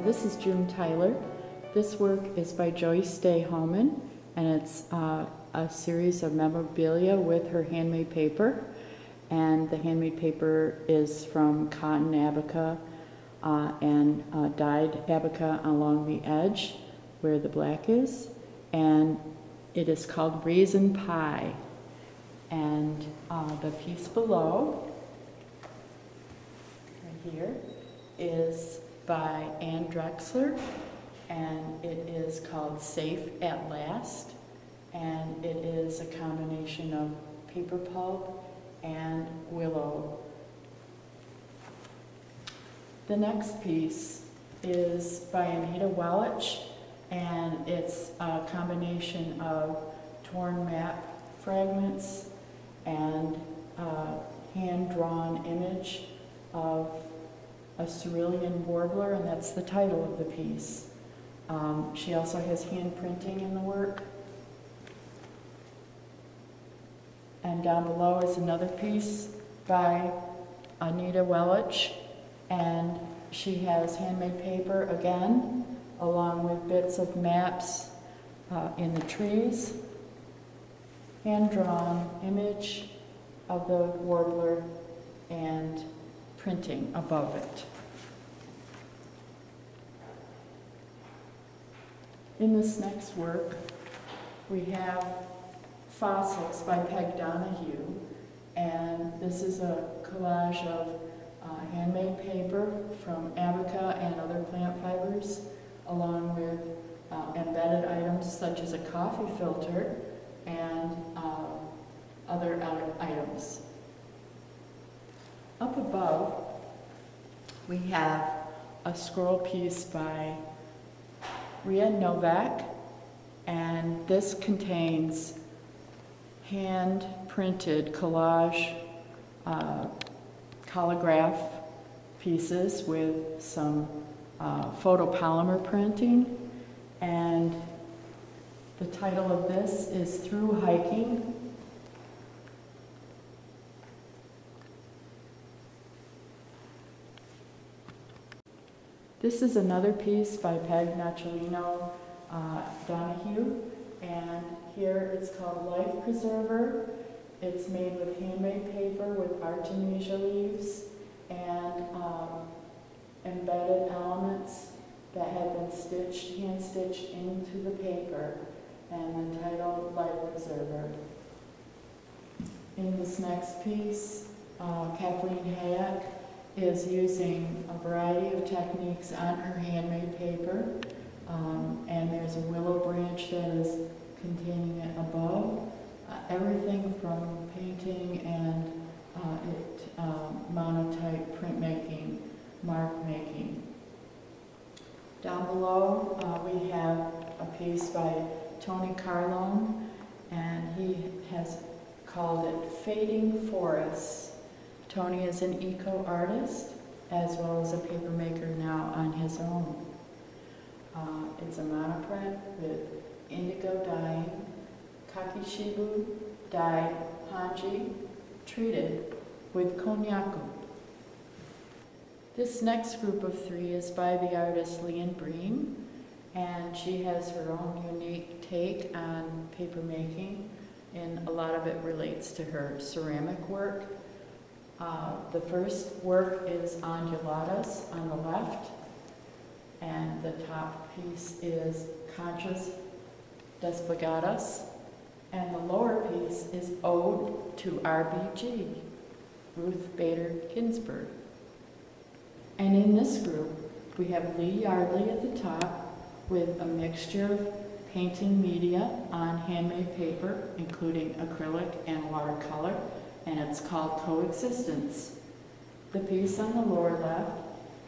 This is June Tyler. This work is by Joyce Day Homan, and it's a series of memorabilia with her handmade paper. And the handmade paper is from cotton abaca and dyed abaca along the edge where the black is. And it is called Raisin Pie. And the piece below, right here, is by Ann Drexler, and it is called Safe at Last, and it is a combination of paper pulp and willow. The next piece is by Anita Welch, and it's a combination of torn map fragments and a hand-drawn image of a cerulean warbler, and that's the title of the piece. She also has hand printing in the work. And down below is another piece by Anita Welch, and she has handmade paper again, along with bits of maps in the trees, hand-drawn image of the warbler, and printing above it. In this next work, we have Fossils by Peg Donahue, and this is a collage of handmade paper from abaca and other plant fibers, along with embedded items such as a coffee filter and other items. Up above, we have a scroll piece by Ria Novak, and this contains hand-printed collage holograph pieces with some photopolymer printing, and the title of this is Through Hiking. This is another piece by Peg Donahue, and here it's called Life Preserver. It's made with handmade paper with Artemisia leaves and embedded elements that have been hand-stitched into the paper, and the title, Life Preserver. In this next piece, Kathleen Hayek is using a variety of techniques on her handmade paper, and there's a willow branch that is containing it above. Everything from painting and monotype printmaking, mark making. Down below we have a piece by Tony Carlone, and he has called it Fading Forests. Tony is an eco-artist as well as a paper maker now on his own. It's a monoprint with indigo dyeing, kakishibu dyed hanji, treated with konnyaku. This next group of three is by the artist Leanne Bream, and she has her own unique take on paper making, and a lot of it relates to her ceramic work. The first work is Undulatas on the left, and the top piece is Conchas Desplegadas, and the lower piece is Ode to RBG, Ruth Bader Ginsburg. And in this group, we have Lee Yardley at the top with a mixture of painting media on handmade paper, including acrylic and watercolor, and it's called Coexistence. The piece on the lower left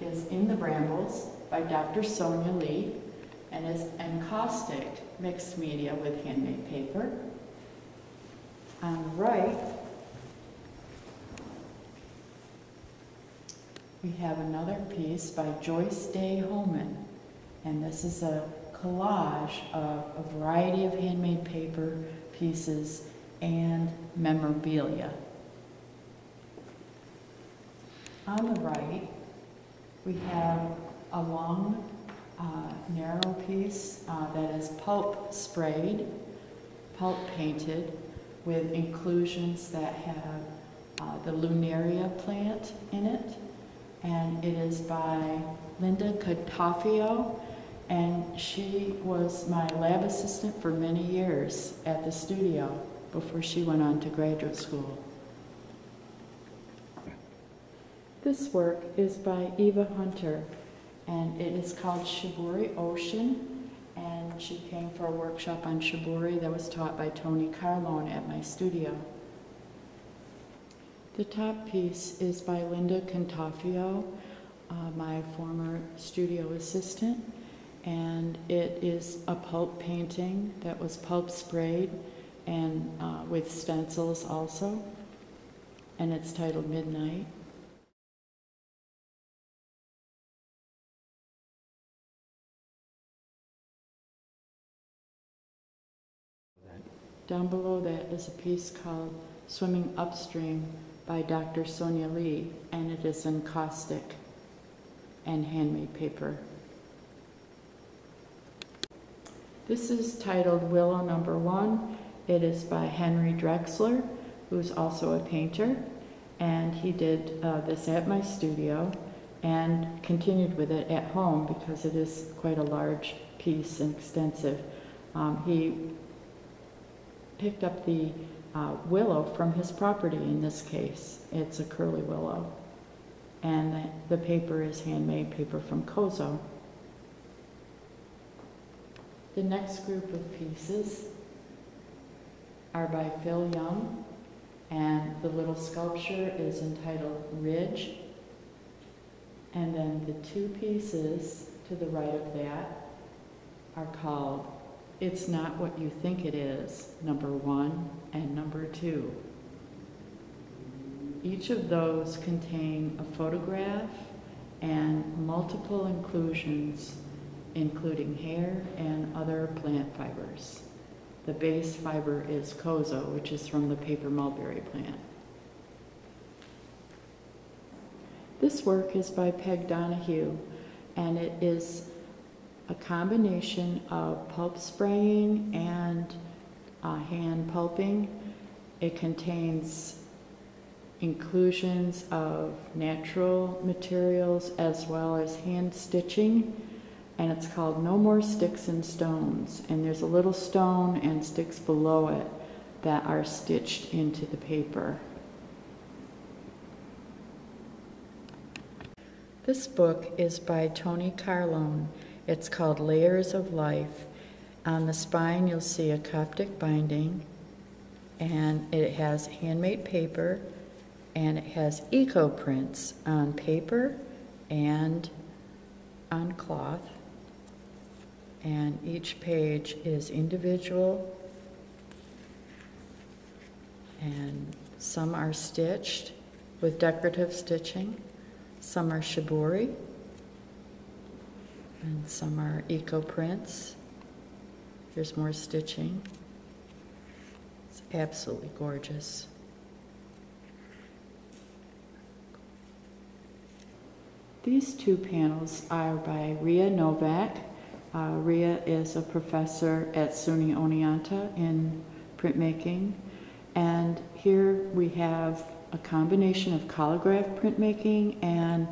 is In the Brambles by Dr. Sonia Lee, and is encaustic mixed media with handmade paper. On the right, we have another piece by Joyce Day Homan, and this is a collage of a variety of handmade paper pieces and memorabilia. On the right, we have a long narrow piece that is pulp sprayed, pulp painted, with inclusions that have the Lunaria plant in it. And it is by Linda Catafio, and she was my lab assistant for many years at the studio before she went on to graduate school. This work is by Eva Hunter, and it is called Shibori Ocean, and she came for a workshop on shibori that was taught by Tony Carlone at my studio. The top piece is by Linda Catafio, my former studio assistant, and it is a pulp painting that was pulp sprayed and with stencils also, and it's titled Midnight. Down below that is a piece called Swimming Upstream by Dr. Sonia Lee, and it is in caustic and handmade paper. This is titled Willow Number 1. It is by Henry Drexler, who's also a painter, and he did this at my studio and continued with it at home because it is quite a large piece and extensive. He picked up the willow from his property in this case. It's a curly willow. And the paper is handmade paper from Kozo. The next group of pieces are by Phil Young, and the little sculpture is entitled Ridge. And then the two pieces to the right of that are called It's Not What You Think It Is, number 1 and number 2. Each of those contain a photograph and multiple inclusions, including hair and other plant fibers. The base fiber is Kozo, which is from the paper mulberry plant. This work is by Peg Donahue, and it is a combination of pulp spraying and hand pulping. It contains inclusions of natural materials as well as hand stitching, and it's called No More Sticks and Stones, and there's a little stone and sticks below it that are stitched into the paper. This book is by Tony Carlone. It's called Layers of Life. On the spine you'll see a Coptic binding, and it has handmade paper, and it has eco prints on paper and on cloth, and each page is individual, and some are stitched with decorative stitching, some are shibori, and some are eco prints. There's more stitching. It's absolutely gorgeous. These two panels are by Ria Novak. Ria is a professor at SUNY Oneonta in printmaking, and here we have a combination of collograph printmaking and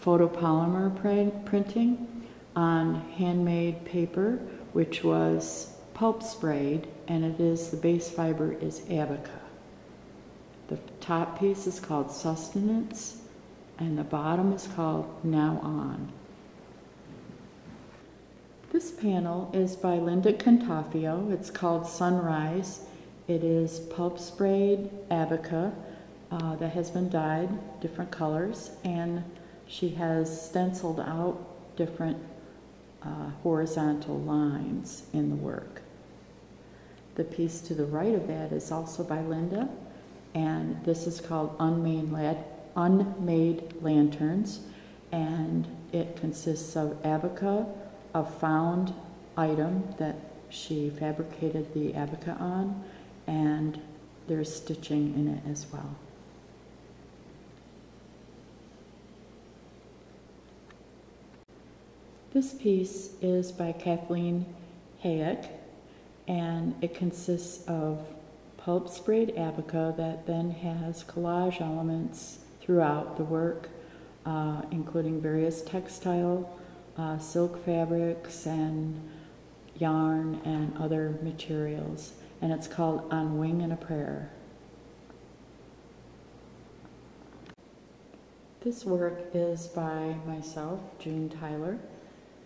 photopolymer printing on handmade paper, which was pulp sprayed, and it is, the base fiber is abaca. The top piece is called Sustenance, and the bottom is called Now On. This panel is by Linda Catafio. It's called Sunrise. It is pulp sprayed abaca that has been dyed different colors, and she has stenciled out different horizontal lines in the work. The piece to the right of that is also by Linda, and this is called Unmade Lanterns, and it consists of abaca, a found item that she fabricated the abaca on, and there's stitching in it as well. This piece is by Kathleen Hayek, and it consists of pulp sprayed abaca that then has collage elements throughout the work, including various textile, silk fabrics, and yarn and other materials. And it's called On Wing and a Prayer. This work is by myself, June Tyler,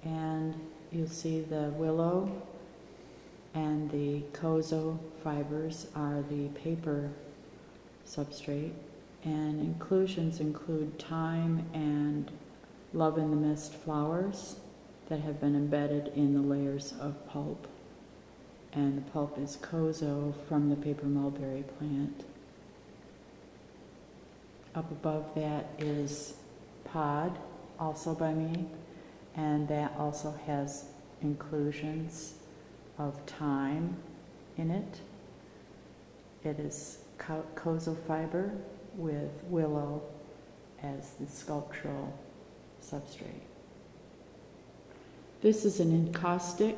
and you'll see the willow and the kozo fibers are the paper substrate, and inclusions include thyme and love in the mist flowers that have been embedded in the layers of pulp. And the pulp is kozo from the paper mulberry plant. Up above that is pod, also by me, and that also has inclusions of thyme in it. It is kozo fiber with willow as the sculptural substrate. This is an encaustic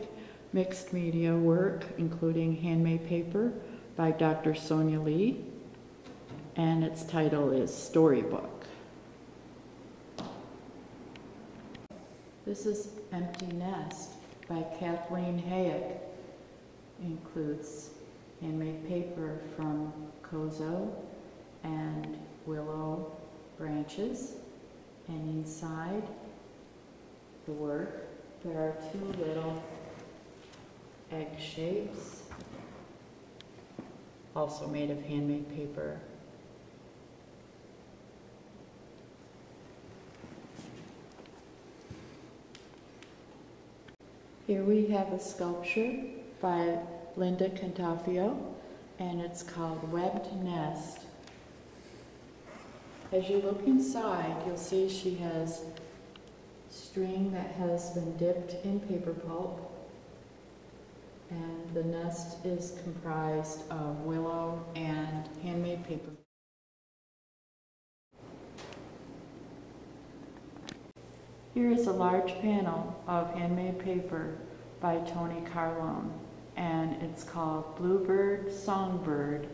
mixed media work, including handmade paper by Dr. Sonia Lee, and its title is Storybook. This is Empty Nest by Kathleen Hayek. Includes handmade paper from kozo and willow branches, and inside the work there are two little egg shapes, also made of handmade paper. Here we have a sculpture by Linda Cantafio, and it's called Webbed Nest. As you look inside, you'll see she has string that has been dipped in paper pulp, and the nest is comprised of willow and handmade paper. Here is a large panel of handmade paper by Tony Carlone, and it's called Bluebird Songbird,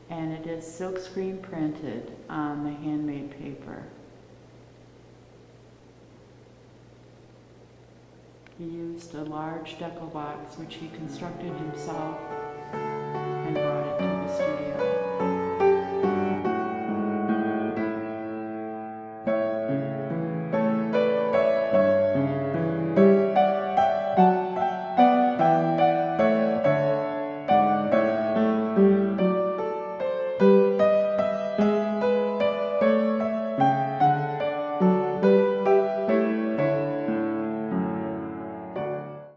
and it is silkscreen printed on the handmade paper. He used a large decal box which he constructed himself and brought it